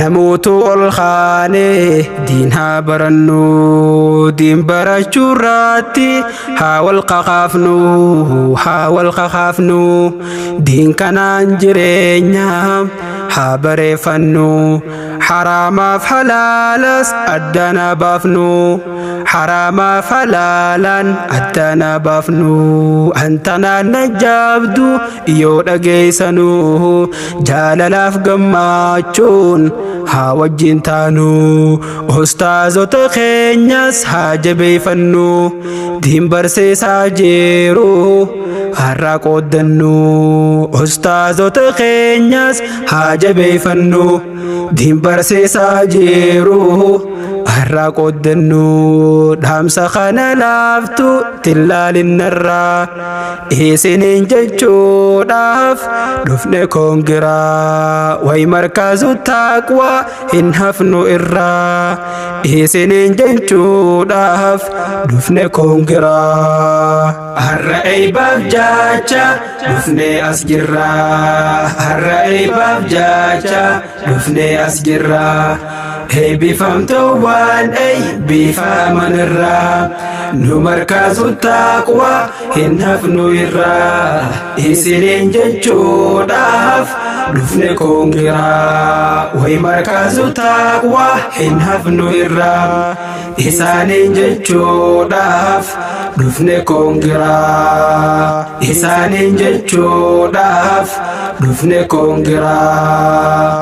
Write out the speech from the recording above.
namoota ol kaane diin haa barannu diin barachuu irratti haa wal qaqaafnu diin kanaan jireenya haa bareeffannu haramaaf halaalas addana baafnu haramaaf halaalan addana baafnu antanaan najjaabdu yoo dhageessanu jaalalaaf gammachuun haa wajjin taanu ustaazota keenyas haa jabeeffannu diin barsiisaa jiru har'a qooddannu ustaazota keenyas haa jabeeffannu diin barsiisaa jiru har'a qooddannu dhaamsa kana laaftu tillaalinarraa isiniin jechuudhaaf dhufne koongiraa way markaazu taqwaa hin hafnu irraa isiniin jechuudhaaf dhufne koongiraa har'a eebaaf jaacha dhufne as jirraa har'a eebaaf jaacha dhufne as jirraa eebbifamtoowwan eebbifaman irraa nu markaazu taqwaa hin hafnu irraa isiniin jechuudhaaf dhufne koongiraa way markaazu taqwaa hin hafnu irraa isaaniin jechuudhaaf dhufne koongiraa isaaniin jechuudhaaf dhufne koongiraa